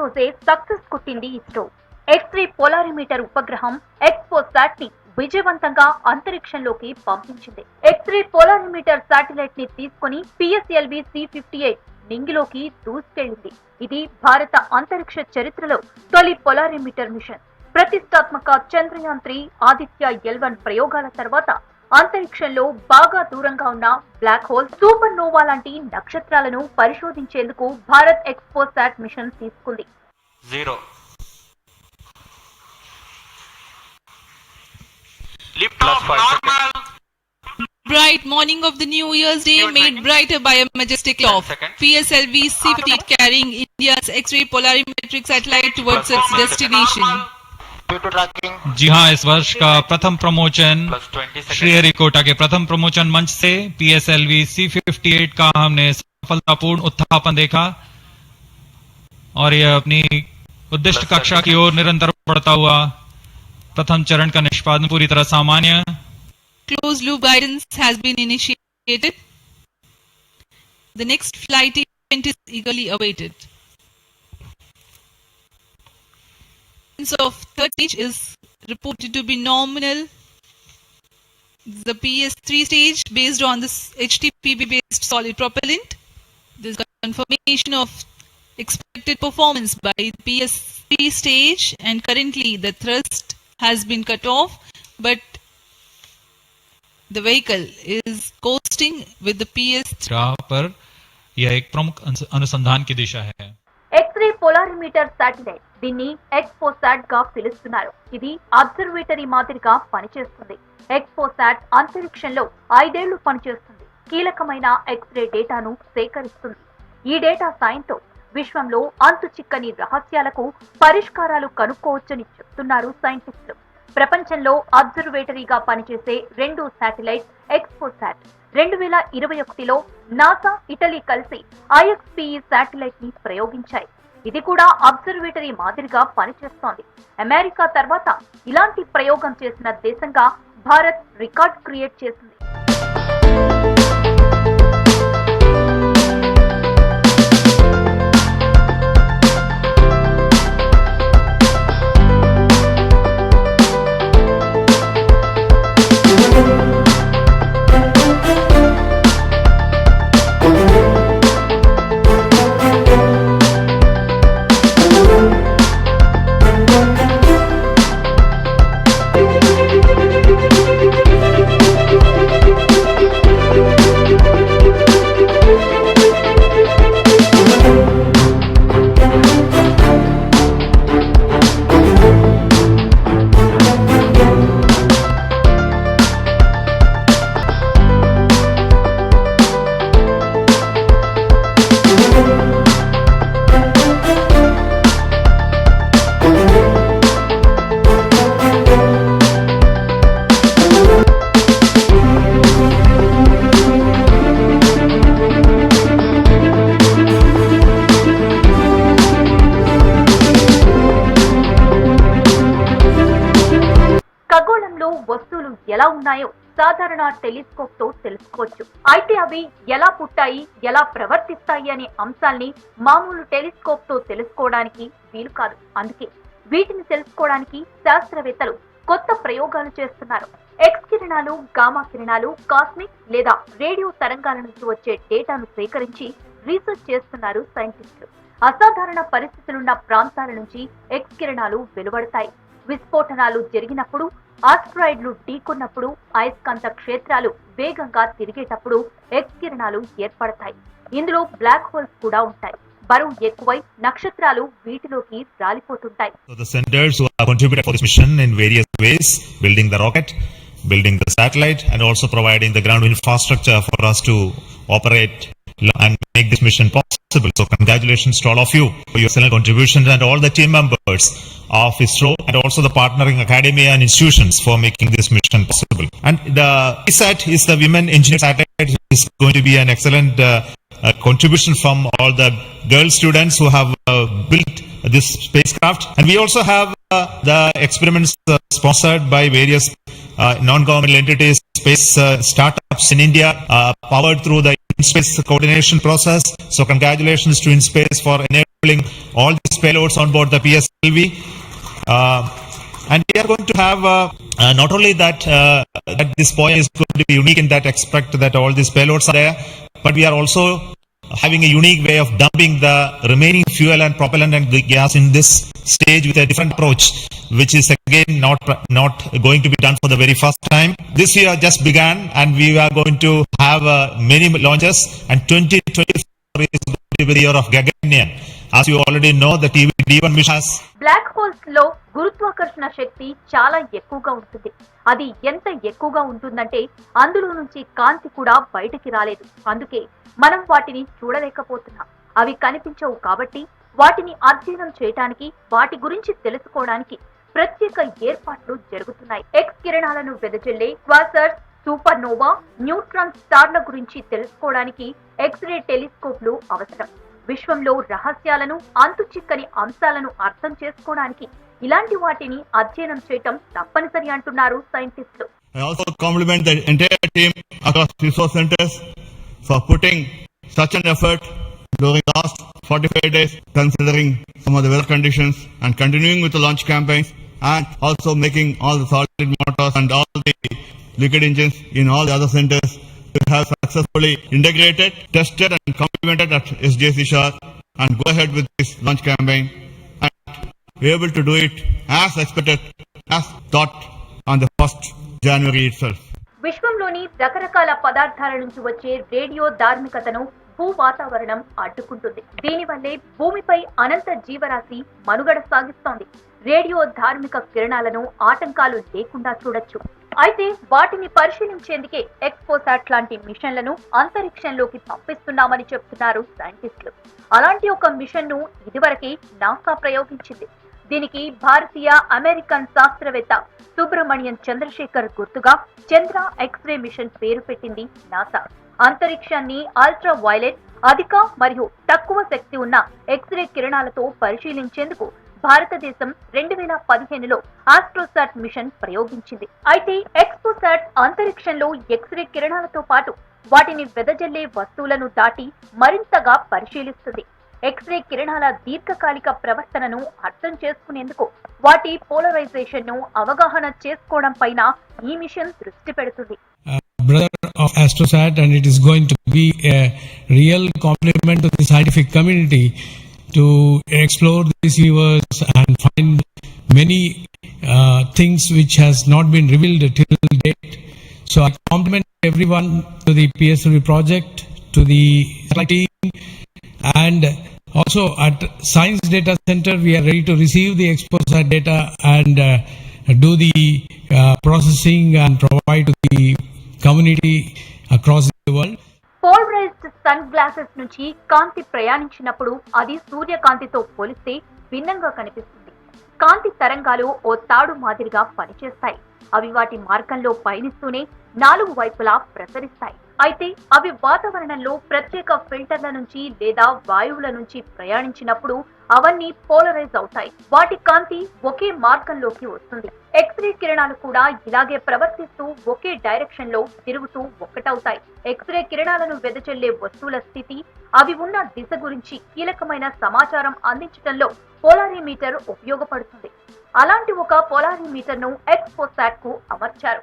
రోజే సక్సెస్ కొట్టింది ISRO. X3 polarimeter ఉపగ్రహం ఎక్స్పోసాట్ ని విజయవంతంగా అంతరిక్షంలోకి పంపించింది. X3 పోలారిమీటర్ శాటిలైట్ ని తీసుకుని PSLV C58 నింగిలోకి దూసుకెళ్లింది. ఇది భారత అంతరిక్ష చరిత్రలో తొలి పోలారిమీటర్ మిషన్. ప్రతిష్టాత్మక చంద్రయాన్ 3 ఆదిత్య L1 ప్రయోగాల తర్వాత అంతరిక్షంలో బాగా దూరంగా ఉన్న బ్లాక్ హోల్, సూపర్ నోవా లాంటి నక్షత్రాలను పరిశోధించేందుకు భారత్ ఎక్స్పోసాట్ మిషన్ తీసుకుంది. Bright morning of the New Year's Day made brighter by a majestic loft. PSLV C58 carrying India's X-ray polarimetric satellite towards its destination. जी हाँ, इस वर्ष का प्रथम प्रमोचन श्रीहरिकोटा के प्रथम प्रमोचन मंच से PSLV C58 का हमने सफलतापूर्ण उत्थापन देखा और यह अपनी उद्दिष्ट कक्षा की ओर निरंतर बढ़ता हुआ प्रथम चरण का निष्पादन पूरी तरह सामान्य. Closed loop guidance has been initiated. The next flight event is eagerly awaited. Of third stage is reported to be nominal. The PS3 stage based on this HTPB based solid propellant. There is confirmation of expected performance by PS3 stage, and currently the thrust has been cut off, but the vehicle is coasting with the PS3 पर यह एक प्रमुख अनुसंधान की दिशा है. X3 polarimeter satellite, దీన్ని ఎక్స్పోసాట్ గా పిలుస్తున్నారు. ఇది అబ్జర్వేటరీ మాదిరిగా పనిచేస్తుంది. ఎక్స్పోసాట్ అంతరిక్షంలో 5 ఏళ్లు పనిచేస్తుంది. కీలకమైన ఎక్స్రే డేటాను సేకరిస్తుంది. ఈ డేటా సాయంతో విశ్వంలో అంతు చిక్కని రహస్యాలకు పరిష్కారాలు కనుక్కోవచ్చని చెప్తున్నారు సైంటిస్టులు. ప్రపంచంలో అబ్జర్వేటరీగా పనిచేసే 2 శాటిలైట్ ఎక్స్పోసాట్. 2021లో నాసా, ఇటలీ కలిసి IXPE శాటిలైట్ ని ప్రయోగించాయి. ఇది కూడా అబ్జర్వేటరీ మాదిరిగా పనిచేస్తోంది. అమెరికా తర్వాత ఇలాంటి ప్రయోగం చేసిన దేశంగా భారత్ రికార్డ్ క్రియేట్ చేసింది. వస్తువులు ఎలా ఉన్నాయో సాధారణ టెలిస్కోప్ తో తెలుసుకోవచ్చు. అయితే అవి ఎలా పుట్టాయి, ఎలా ప్రవర్తిస్తాయి అనే అంశాల్ని మామూలు టెలిస్కోప్ తో తెలుసుకోవడానికి వీలు కాదు. అందుకే వీటిని తెలుసుకోవడానికి శాస్త్రవేత్తలు కొత్త ప్రయోగాలు చేస్తున్నారు. ఎక్స్ కిరణాలు, గామా కిరణాలు, కాస్మిక్ లేదా రేడియో తరంగాల నుంచి వచ్చే డేటాను సేకరించి రీసెర్చ్ చేస్తున్నారు సైంటిస్టులు. అసాధారణ పరిస్థితులున్న ప్రాంతాల నుంచి ఎక్స్ కిరణాలు వెలువడతాయి. విస్ఫోటనాలు జరిగినప్పుడు, ఆస్ట్రాయిడ్లు ఢీకొన్నప్పుడు, అయస్కాంత క్షేత్రాలు వేగంగా తిరిగేటప్పుడు ఎక్స్ కిరణాలు ఏర్పడతాయి. ఇందులో బ్లాక్ హోల్స్ కూడా ఉంటాయి. బరువు ఎక్కువై నక్షత్రాలు వీటిలోకి రాలిపోతుంటాయి. So the centers who have contributed for this mission in various ways, building the rocket, building the satellite, and also providing the ground infrastructure for us to operate and make this mission possible. So congratulations to all of you for your excellent contributions and all the team members of ISRO and also the partnering academia and institutions for making this mission possible. And the ISAT is the Women Engineer Satellite. Is going to be an excellent contribution from all the girl students who have built this spacecraft. And we also have the experiments sponsored by various non-governmental entities, space startups in India, powered through the in-space coordination process. So congratulations to InSpace for enabling all these payloads on board the PSLV. And we are going to have not only that this point is going to be unique in that aspect that all these payloads are there, but we are also having a unique way of dumping the remaining fuel and propellant and the gas in this stage with a different approach, which is again not going to be done for the very first time. This year just began, and we are going to have many launches, and 2024 is going to be the year of Gaganyaan. As you already know, the TVD1 mission has black holes లో గురుత్వాకర్షణ శక్తి చాలా ఎక్కువగా ఉంటుంది. అది ఎంత ఎక్కువగా ఉంటుందంటే అందులో నుంచి కాంతి కూడా బయటికి రాలేదు. అందుకే మనం వాటిని చూడలేకపోతున్నాం. అవి కనిపించవు కాబట్టి వాటిని అధ్యయనం చేయడానికి, వాటి గురించి తెలుసుకోవడానికి ప్రత్యేక ఏర్పాట్లు జరుగుతున్నాయి. ఎక్స్ కిరణాలను వెదజల్లే క్వాసర్స్, సూపర్ నోవా, న్యూట్రాన్ స్టార్ల గురించి తెలుసుకోవడానికి ఎక్స్రే టెలిస్కోప్లు అవసరం. విశ్వంలో రహస్యాలను, అంతుచిక్కని అంశాలను అర్థం చేసుకోవడానికి ఇలాంటి వాటిని అధ్యయనం చేయటం తప్పనిసరి అంటున్నారు సైంటిస్టులు. I also compliment the entire team across resource centers for putting such an effort during the last 45 days, considering some of the weather conditions, and continuing with the launch campaigns, and also making all the solid motors and all the liquid engines in all the other centers to have successfully integrated, tested and complemented at SJC Shah, and go ahead with this launch campaign and be able to do it as expected, as thought on the 1st January itself. విశ్వంలోని రకరకాల పదార్థాల నుంచి వచ్చే radio ధార్మికతను భూ వాతావరణం అడ్డుకుంటుంది. దీనివల్లే భూమిపై అనంత జీవరాశి మనుగడ సాగిస్తోంది. రేడియో ధార్మిక కిరణాలను ఆటంకాలు లేకుండా చూడొచ్చు. అయితే వాటిని పరిశీలించేందుకే ఎక్స్పోసాట్ లాంటి మిషన్లను అంతరిక్షంలోకి పంపిస్తున్నామని చెప్తున్నారు సైంటిస్టులు. అలాంటి ఒక మిషన్ ను ఇదివరకే నాసా ప్రయోగించింది. దీనికి భారతీయ అమెరికన్ శాస్త్రవేత్త సుబ్రమణ్యం చంద్రశేఖర్ గుర్తుగా చంద్ర ఎక్స్రే మిషన్ పేరు పెట్టింది నాసా. అంతరిక్షాన్ని అల్ట్రా వైలెట్, అధిక మరియు తక్కువ శక్తి ఉన్న ఎక్స్రే కిరణాలతో పరిశీలించేందుకు భారతదేశం 2015లో ఆస్ట్రోసాట్ మిషన్ ప్రయోగించింది. అయితే ఎక్స్పోసాట్ అంతరిక్షంలో ఎక్స్రే కిరణాలతో పాటు వాటిని వెదజల్లే వస్తువులను దాటి మరింతగా పరిశీలిస్తుంది. ఎక్స్రే కిరణాల దీర్ఘకాలిక ప్రవర్తనను అర్థం చేసుకునేందుకు వాటి పోలరైజేషన్ ను అవగాహన చేసుకోవడం పైన ఈ మిషన్ దృష్టి పెడుతుంది. Brother of Astrosat, and it is going to be a real compliment to the scientific community to explore this universe and find many things which has not been revealed till date. So I compliment everyone to the PSLV project, to the team, and also at Science Data Center we are ready to receive the Exposat data and do the processing and provide to the community across the world. Polarized sunglasses నుంచి కాంతి ప్రయాణించినప్పుడు అది సూర్యకాంతితో పోలిస్తే భిన్నంగా కనిపిస్తుంది. కాంతి తరంగాలు ఓ తాడు మాదిరిగా పనిచేస్తాయి. అవి వాటి మార్గంలో పయనిస్తూనే 4 వైపులా ప్రసరిస్తాయి. అయితే అవి వాతావరణంలో ప్రత్యేక ఫిల్టర్ల నుంచి లేదా వాయువుల నుంచి ప్రయాణించినప్పుడు అవన్నీ పోలరైజ్ అవుతాయి. వాటి కాంతి ఒకే మార్గంలోకి వస్తుంది. ఎక్స్రే కిరణాలు కూడా ఇలాగే ప్రవర్తిస్తూ ఒకే డైరెక్షన్ లో తిరుగుతూ ఒక్కటవుతాయి. ఎక్స్రే కిరణాలను వెదజల్లే వస్తువుల స్థితి, అవి ఉన్న దిశ గురించి కీలకమైన సమాచారం అందించడంలో పోలారిమీటర్ ఉపయోగపడుతుంది. అలాంటి ఒక పోలారిమీటర్ ను ఎక్స్పోసాట్ కు అమర్చారు.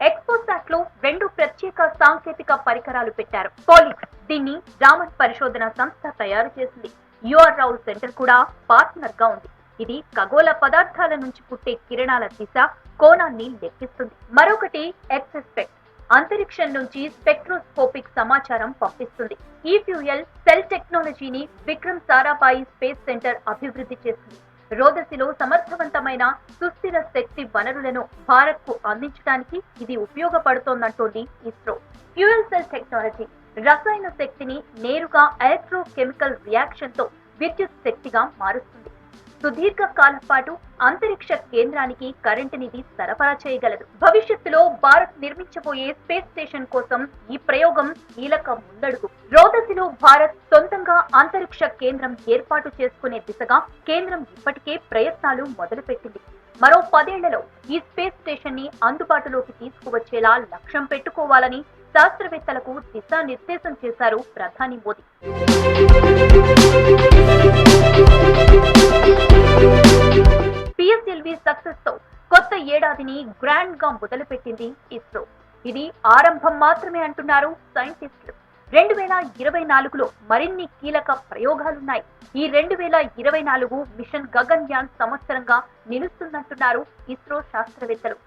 ఎక్స్పోసాట్ లో 2 ప్రత్యేక సాంకేతిక పరికరాలు పెట్టారు. పోలిక్స్, దీన్ని రామన్ పరిశోధన సంస్థ తయారు చేసింది. యుఆర్ రావు సెంటర్ కూడా పార్ట్నర్ గా ఉంది. ఇది ఖగోళ పదార్థాల నుంచి పుట్టే కిరణాల దిశ, కోణాన్ని లెక్కిస్తుంది. మరొకటి ఎక్స్పెక్ట్, అంతరిక్షం నుంచి స్పెక్ట్రోస్కోపిక్ సమాచారం పంపిస్తుంది. ఈ ఫ్యూయల్ సెల్ టెక్నాలజీని విక్రమ్ సారాభాయి స్పేస్ సెంటర్ అభివృద్ధి చేసింది. రోదసిలో సమర్థవంతమైన సుస్థిర శక్తి వనరులను భారత్ కు అందించడానికి ఇది ఉపయోగపడుతోందంటోంది ఇస్రో. ఫ్యూయల్ సెల్ టెక్నాలజీ రసాయన శక్తిని నేరుగా ఎలక్ట్రోకెమికల్ రియాక్షన్ తో విద్యుత్ శక్తిగా మారుస్తుంది. సుదీర్ఘ కాలం పాటు అంతరిక్ష కేంద్రానికి కరెంటునిది సరఫరా చేయగలదు. భవిష్యత్తులో భారత్ నిర్మించబోయే స్పేస్ స్టేషన్ కోసం ఈ ప్రయోగం కీలక ముందడుగు. రోదసిలో భారత్ సొంతంగా అంతరిక్ష కేంద్రం ఏర్పాటు చేసుకునే దిశగా కేంద్రం ఇప్పటికే ప్రయత్నాలు మొదలుపెట్టింది. మరో 10 ఏళ్లలో ఈ స్పేస్ స్టేషన్ ని అందుబాటులోకి తీసుకువచ్చేలా లక్ష్యం పెట్టుకోవాలని శాస్త్రవేత్తలకు దిశానిర్దేశం చేశారు ప్రధాని మోదీ. పిఎస్ఎల్వి సక్సెస్ తో కొత్త ఏడాదిని గ్రాండ్ గా మొదలుపెట్టింది ఇస్రో. ఇది ఆరంభం మాత్రమే అంటున్నారు సైంటిస్టులు. 2024లో మరిన్ని కీలక ప్రయోగాలున్నాయి. ఈ 2024 మిషన్ గగన్యాన్ సంవత్సరంగా నిలుస్తుందంటున్నారు ఇస్రో శాస్త్రవేత్తలు.